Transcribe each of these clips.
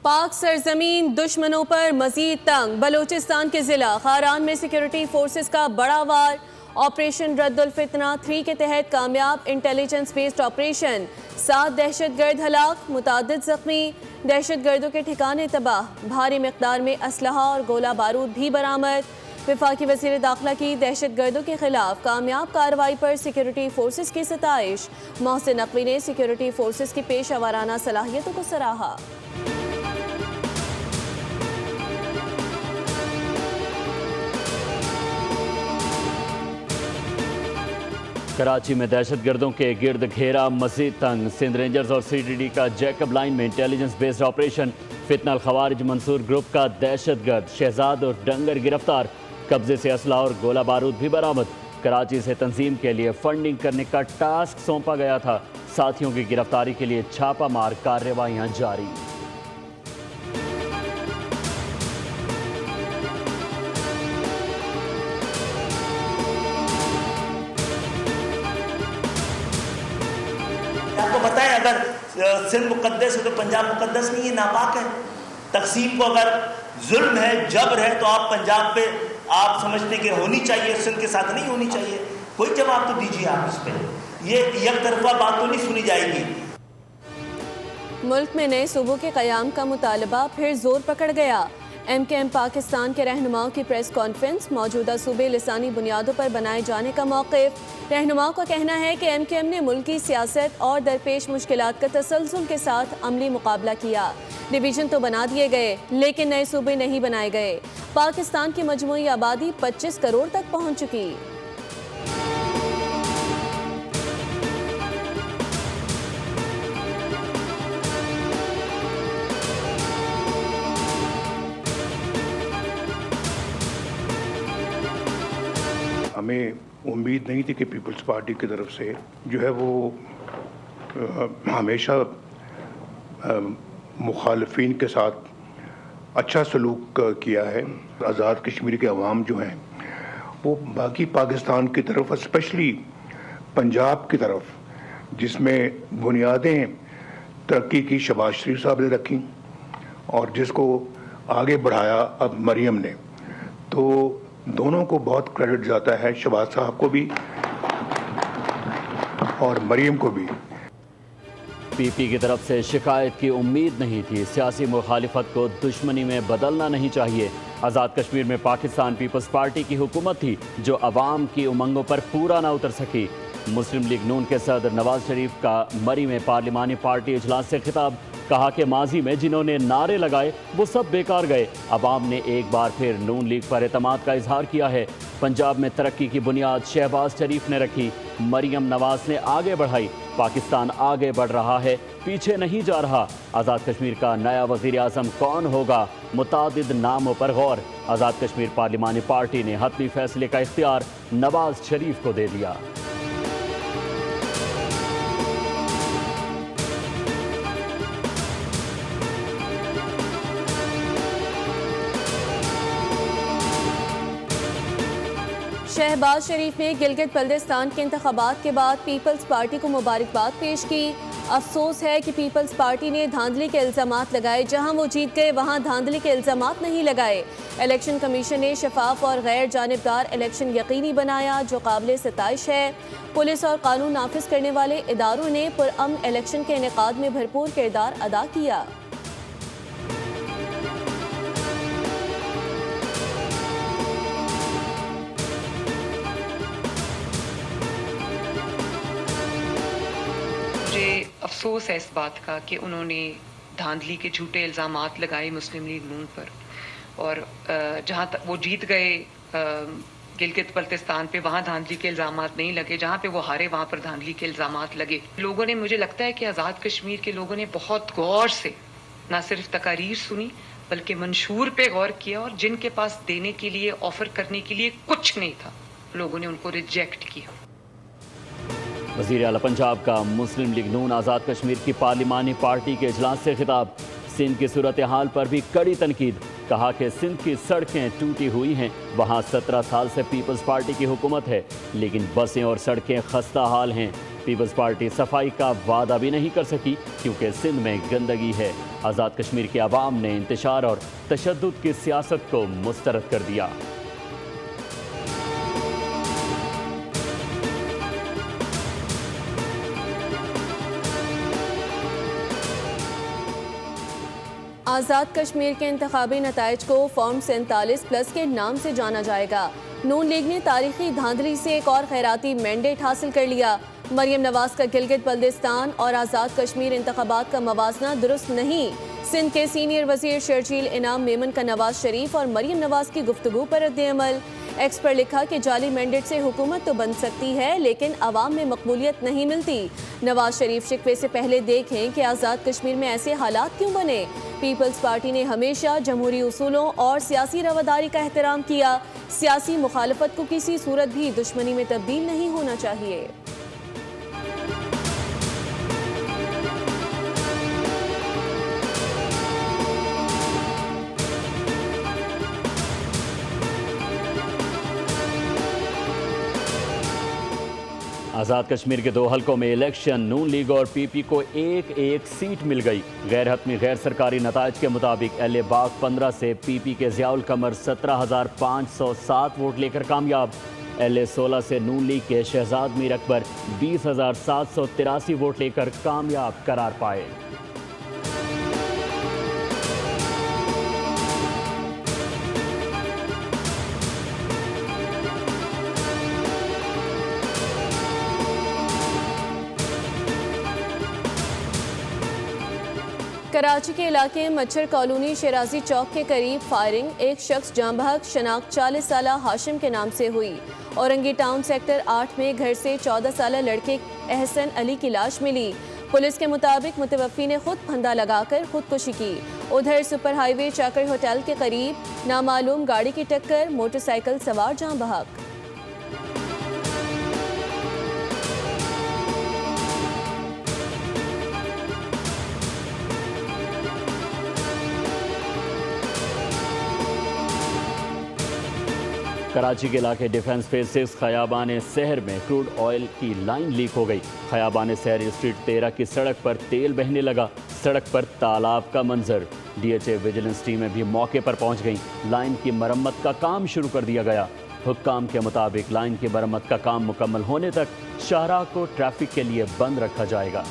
پاک سرزمین دشمنوں پر مزید تنگ۔ بلوچستان کے ضلع خاران میں سیکیورٹی فورسز کا بڑا وار۔ آپریشن رد الفتنہ 3 کے تحت کامیاب انٹیلیجنس بیسڈ آپریشن۔ 7 دہشت گرد ہلاک، متعدد زخمی۔ دہشت گردوں کے ٹھکانے تباہ۔ بھاری مقدار میں اسلحہ اور گولہ بارود بھی برآمد۔ وفاقی وزیر داخلہ کی دہشت گردوں کے خلاف کامیاب کارروائی پر سیکیورٹی فورسز کی ستائش۔ محسن نقوی نے سیکیورٹی فورسز کی پیشہ ورانہ صلاحیتوں کو سراہا۔ کراچی میں دہشت گردوں کے گرد گھیرا مزید تنگ۔ سندھ رینجرز اور سی ٹی ڈی کا جیکب لائن میں انٹیلیجنس بیسڈ آپریشن۔ فتنہ الخوارج منصور گروپ کا دہشت گرد شہزاد اور ڈنگر گرفتار۔ قبضے سے اسلحہ اور گولہ بارود بھی برآمد۔ کراچی سے تنظیم کے لیے فنڈنگ کرنے کا ٹاسک سونپا گیا تھا۔ ساتھیوں کی گرفتاری کے لیے چھاپہ مار کارروائیاں جاری۔ آپ کو بتائیں، اگر سندھ مقدس ہے تو پنجاب مقدس نہیں ہے، ناپاک ہے۔ تقسیم کو اگر ظلم ہے، جبر ہے، تو آپ پنجاب پہ آپ سمجھتے کہ ہونی چاہیے، سندھ کے ساتھ نہیں ہونی چاہیے؟ کوئی جواب تو دیجیے آپ اس پہ۔ یہ یک طرفہ بات تو نہیں سنی جائے گی۔ ملک میں نئے صوبوں کے قیام کا مطالبہ پھر زور پکڑ گیا۔ ایم کے ایم پاکستان کے رہنماؤں کی پریس کانفرنس۔ موجودہ صوبے لسانی بنیادوں پر بنائے جانے کا موقف۔ رہنماؤں کا کہنا ہے کہ ایم کے ایم نے ملکی سیاست اور درپیش مشکلات کا تسلسل کے ساتھ عملی مقابلہ کیا۔ ڈویژن تو بنا دیے گئے لیکن نئے صوبے نہیں بنائے گئے۔ پاکستان کی مجموعی آبادی 25 کروڑ تک پہنچ چکی۔ ہمیں امید نہیں تھی کہ پیپلز پارٹی کی طرف سے جو ہے وہ ہمیشہ مخالفین کے ساتھ اچھا سلوک کیا ہے۔ آزاد کشمیر کے عوام جو ہیں وہ باقی پاکستان کی طرف، اسپیشلی پنجاب کی طرف، جس میں بنیادیں ترقی کی شہباز شریف صاحب نے رکھی اور جس کو آگے بڑھایا اب مریم نے، تو دونوں کو بہت کریڈٹ جاتا ہے، شہباز صاحب کو بھی اور مریم کو بھی۔ پی پی کی طرف سے شکایت کی امید نہیں تھی۔ سیاسی مخالفت کو دشمنی میں بدلنا نہیں چاہیے۔ آزاد کشمیر میں پاکستان پیپلز پارٹی کی حکومت تھی جو عوام کی امنگوں پر پورا نہ اتر سکی۔ مسلم لیگ نون کے صدر نواز شریف کا مری میں پارلیمانی پارٹی اجلاس سے خطاب۔ کہا کہ ماضی میں جنہوں نے نعرے لگائے وہ سب بیکار گئے۔ عوام نے ایک بار پھر نون لیگ پر اعتماد کا اظہار کیا ہے۔ پنجاب میں ترقی کی بنیاد شہباز شریف نے رکھی، مریم نواز نے آگے بڑھائی۔ پاکستان آگے بڑھ رہا ہے، پیچھے نہیں جا رہا۔ آزاد کشمیر کا نیا وزیر اعظم کون ہوگا؟ متعدد ناموں پر غور۔ آزاد کشمیر پارلیمانی پارٹی نے حتمی فیصلے کا اختیار نواز شریف کو دے دیا۔ شہباز شریف نے گلگت بلتستان کے انتخابات کے بعد پیپلز پارٹی کو مبارکباد پیش کی۔ افسوس ہے کہ پیپلز پارٹی نے دھاندلی کے الزامات لگائے، جہاں وہ جیت گئے وہاں دھاندلی کے الزامات نہیں لگائے۔ الیکشن کمیشن نے شفاف اور غیر جانبدار الیکشن یقینی بنایا، جو قابل ستائش ہے۔ پولیس اور قانون نافذ کرنے والے اداروں نے پرامن الیکشن کے انعقاد میں بھرپور کردار ادا کیا۔ مجھے افسوس ہے اس بات کا کہ انہوں نے دھاندلی کے جھوٹے الزامات لگائے مسلم لیگ نون پر، اور جہاں تک وہ جیت گئے گلگت بلتستان پہ، وہاں دھاندلی کے الزامات نہیں لگے۔ جہاں پہ وہ ہارے وہاں پر دھاندلی کے الزامات لگے۔ لوگوں نے، مجھے لگتا ہے کہ آزاد کشمیر کے لوگوں نے بہت غور سے نہ صرف تقاریر سنی بلکہ منشور پہ غور کیا، اور جن کے پاس دینے کے لیے، آفر کرنے کے لیے کچھ نہیں تھا، لوگوں نے ان کو ریجیکٹ کیا۔ وزیر اعلیٰ پنجاب کا مسلم لیگ نون آزاد کشمیر کی پارلیمانی پارٹی کے اجلاس سے خطاب۔ سندھ کی صورتحال پر بھی کڑی تنقید۔ کہا کہ سندھ کی سڑکیں ٹوٹی ہوئی ہیں، وہاں 17 سال سے پیپلز پارٹی کی حکومت ہے لیکن بسیں اور سڑکیں خستہ حال ہیں۔ پیپلز پارٹی صفائی کا وعدہ بھی نہیں کر سکی کیونکہ سندھ میں گندگی ہے۔ آزاد کشمیر کے عوام نے انتشار اور تشدد کی سیاست کو مسترد کر دیا۔ آزاد کشمیر کے انتخابی نتائج کو فارم 47+ کے نام سے جانا جائے گا۔ نون لیگ نے تاریخی دھاندلی سے ایک اور خیراتی مینڈیٹ حاصل کر لیا۔ مریم نواز کا گلگت بلتستان اور آزاد کشمیر انتخابات کا موازنہ درست نہیں۔ سندھ کے سینئر وزیر شرجیل انعام میمن کا نواز شریف اور مریم نواز کی گفتگو پر رد عمل۔ ایکس پر لکھا کہ جعلی مینڈیٹ سے حکومت تو بن سکتی ہے لیکن عوام میں مقبولیت نہیں ملتی۔ نواز شریف شکوے سے پہلے دیکھیں کہ آزاد کشمیر میں ایسے حالات کیوں بنے۔ پیپلز پارٹی نے ہمیشہ جمہوری اصولوں اور سیاسی رواداری کا احترام کیا۔ سیاسی مخالفت کو کسی صورت بھی دشمنی میں تبدیل نہیں ہونا چاہیے۔ آزاد کشمیر کے 2 حلقوں میں الیکشن، نون لیگ اور پی پی کو ایک سیٹ مل گئی۔ غیر حتمی غیر سرکاری نتائج کے مطابق اہل باغ 15 سے پی پی کے ضیاء القمر 17,507 ووٹ لے کر کامیاب۔ اہل 16 سے نون لیگ کے شہزاد میر اکبر 20,783 ووٹ لے کر کامیاب قرار پائے۔ کراچی کے علاقے مچھر کالونی شیرازی چوک کے قریب فائرنگ، ایک شخص جاں بحق شناخت 40 سالہ ہاشم کے نام سے ہوئی۔ اورنگی ٹاؤن سیکٹر 8 میں گھر سے 14 سالہ لڑکے احسن علی کی لاش ملی۔ پولیس کے مطابق متوفی نے خود پھندا لگا کر خودکشی کی۔ ادھر سپر ہائی وے چاکر ہوٹل کے قریب نامعلوم گاڑی کی ٹکر، موٹر سائیکل سوار جاں بحق۔ کراچی کے علاقے ڈیفنس فیز 6 خیابان سحر میں کروڈ آئل کی لائن لیک ہو گئی۔ خیابان سحر اسٹریٹ 13 کی سڑک پر تیل بہنے لگا۔ سڑک پر تالاب کا منظر۔ ڈی ایچ اے ویجیلنس ٹیمیں بھی موقع پر پہنچ گئیں۔ لائن کی مرمت کا کام شروع کر دیا گیا۔ حکام کے مطابق لائن کی مرمت کا کام مکمل ہونے تک شاہراہ کو ٹریفک کے لیے بند رکھا جائے گا۔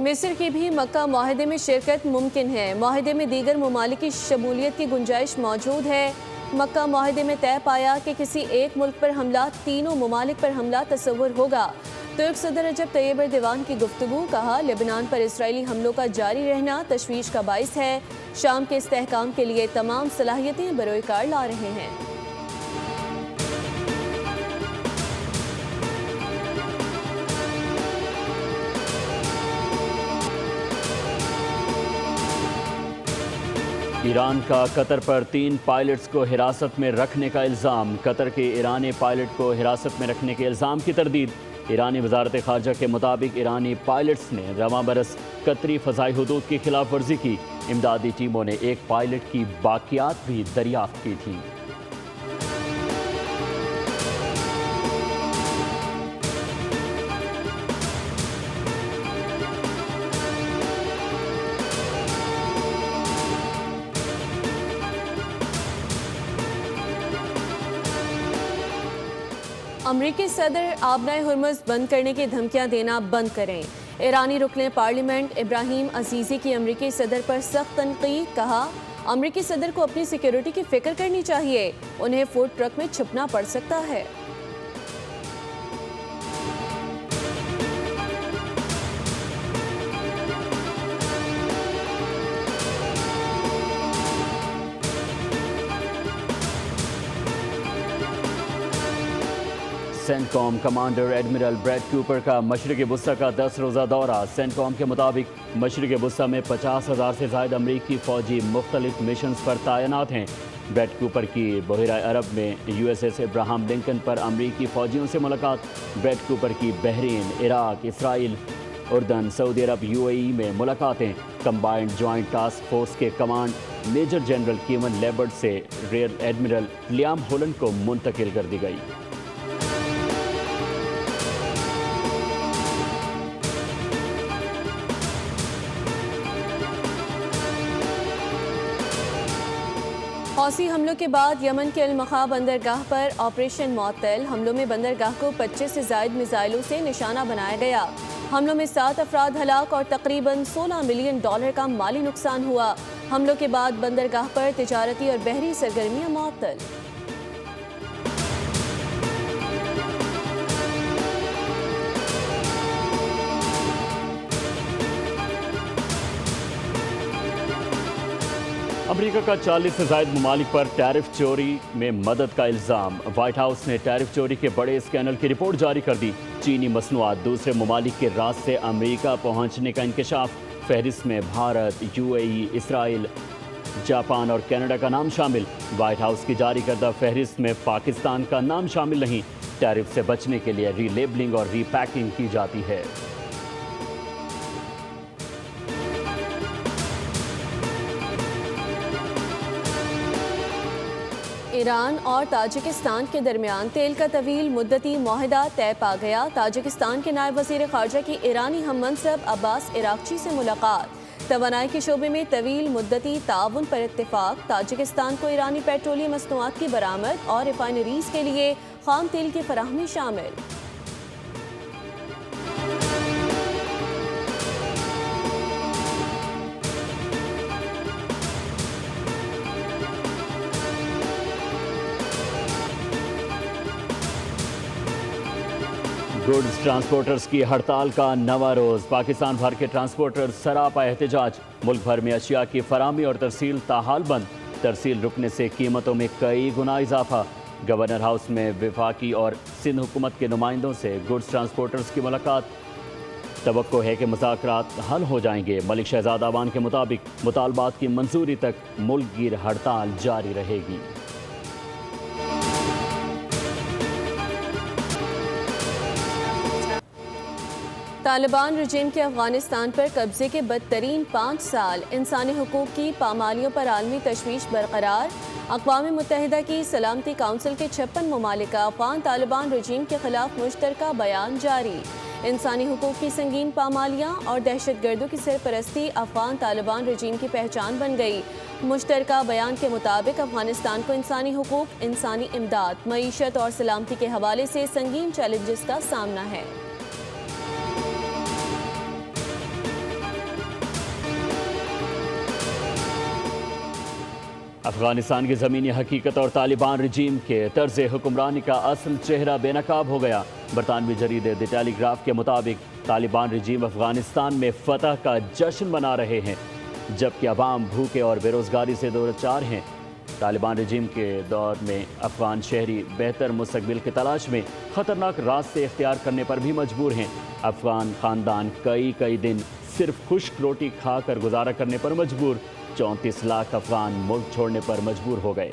مصر کی بھی مکہ معاہدے میں شرکت ممکن ہے۔ معاہدے میں دیگر ممالک کی شمولیت کی گنجائش موجود ہے۔ مکہ معاہدے میں طے پایا کہ کسی ایک ملک پر حملہ تینوں ممالک پر حملہ تصور ہوگا۔ ترک صدر رجب طیب ایردوان کی گفتگو، کہا لبنان پر اسرائیلی حملوں کا جاری رہنا تشویش کا باعث ہے۔ شام کے استحکام کے لیے تمام صلاحیتیں بروئے کار لا رہے ہیں۔ ایران کا قطر پر 3 پائلٹس کو حراست میں رکھنے کا الزام۔ قطر کے ایرانی پائلٹ کو حراست میں رکھنے کے الزام کی تردید۔ ایرانی وزارت خارجہ کے مطابق ایرانی پائلٹس نے رواں برس قطری فضائی حدود کی خلاف ورزی کی۔ امدادی ٹیموں نے ایک پائلٹ کی باقیات بھی دریافت کی تھیں۔ امریکی صدر آبنائے ہرمز بند کرنے کی دھمکیاں دینا بند کریں۔ ایرانی رکن پارلیمنٹ ابراہیم عزیزی کی امریکی صدر پر سخت تنقید، کہا امریکی صدر کو اپنی سیکیورٹی کی فکر کرنی چاہیے، انہیں فوڈ ٹرک میں چھپنا پڑ سکتا ہے۔ سینٹ کام کمانڈر ایڈمرل بریڈ کوپر کا مشرق وسطی کا 10 روزہ دورہ۔ سینٹ کام کے مطابق مشرق وسطی میں 50,000 سے زائد امریکی فوجی مختلف مشنز پر تعینات ہیں۔ بریڈ کوپر کی بحیرہ عرب میں USS ابراہم لنکن پر امریکی فوجیوں سے ملاقات۔ بریڈ کوپر کی بحرین، عراق، اسرائیل، اردن، سعودی عرب، UAE میں ملاقاتیں۔ کمبائنڈ جوائنٹ ٹاسک فورس کے کمانڈ میجر جنرل کیون لیبرڈ سے ریئر ایڈمرل لیام ہولنڈ کو منتقل کر دی گئی۔ حوثی حملوں کے بعد یمن کے المخا بندرگاہ پر آپریشن معطل۔ حملوں میں بندرگاہ کو 25 سے زائد میزائلوں سے نشانہ بنایا گیا۔ حملوں میں 7 افراد ہلاک اور تقریباً $16 ملین کا مالی نقصان ہوا۔ حملوں کے بعد بندرگاہ پر تجارتی اور بحری سرگرمیاں معطل۔ امریکہ کا 40 سے زائد ممالک پر ٹیرف چوری میں مدد کا الزام۔ وائٹ ہاؤس نے ٹیرف چوری کے بڑے اسکینڈل کی رپورٹ جاری کر دی۔ چینی مصنوعات دوسرے ممالک کے راز سے امریکہ پہنچنے کا انکشاف۔ فہرست میں بھارت، UAE، اسرائیل، جاپان اور کینیڈا کا نام شامل۔ وائٹ ہاؤس کی جاری کردہ فہرست میں پاکستان کا نام شامل نہیں۔ ٹیرف سے بچنے کے لیے ری لیبلنگ اور ری پیکنگ کی جاتی ہے۔ ایران اور تاجکستان کے درمیان تیل کا طویل مدتی معاہدہ طے پا گیا۔ تاجکستان کے نائب وزیر خارجہ کی ایرانی ہم منصب عباس عراقچی سے ملاقات۔ توانائی کے شعبے میں طویل مدتی تعاون پر اتفاق۔ تاجکستان کو ایرانی پیٹرولیم مصنوعات کی برآمد اور ریفائنریز کے لیے خام تیل کی فراہمی شامل۔ گوڈز ٹرانسپورٹرز کی ہڑتال کا نواں روز۔ پاکستان بھر کے ٹرانسپورٹر سراپا احتجاج۔ ملک بھر میں اشیاء کی فراہمی اور ترسیل تاحال بند۔ ترسیل رکنے سے قیمتوں میں کئی گنا اضافہ۔ گورنر ہاؤس میں وفاقی اور سندھ حکومت کے نمائندوں سے گوڈز ٹرانسپورٹرز کی ملاقات۔ توقع ہے کہ مذاکرات حل ہو جائیں گے۔ ملک شہزاد اعوان کے مطابق مطالبات کی منظوری تک ملک گیر ہڑتال جاری رہے گی۔ طالبان رجیم کے افغانستان پر قبضے کے بدترین 5 سال۔ انسانی حقوق کی پامالیوں پر عالمی تشویش برقرار۔ اقوام متحدہ کی سلامتی کونسل کے 56 ممالک کا افغان طالبان رجیم کے خلاف مشترکہ بیان جاری۔ انسانی حقوق کی سنگین پامالیاں اور دہشت گردوں کی سرپرستی افغان طالبان رجیم کی پہچان بن گئی۔ مشترکہ بیان کے مطابق افغانستان کو انسانی حقوق، انسانی امداد، معیشت اور سلامتی کے حوالے سے سنگین چیلنجز کا سامنا ہے۔ افغانستان کی زمینی حقیقت اور طالبان رجیم کے طرز حکمرانی کا اصل چہرہ بے نقاب ہو گیا۔ برطانوی جریدے دی ٹیلی گراف کے مطابق طالبان رجیم افغانستان میں فتح کا جشن منا رہے ہیں، جبکہ عوام بھوکے اور بے روزگاری سے دوچار ہیں۔ طالبان رجیم کے دور میں افغان شہری بہتر مستقبل کی تلاش میں خطرناک راستے اختیار کرنے پر بھی مجبور ہیں۔ افغان خاندان کئی دن صرف خشک روٹی کھا کر گزارا کرنے پر مجبور۔ 34 لاکھ افغان ملک چھوڑنے پر مجبور ہو گئے۔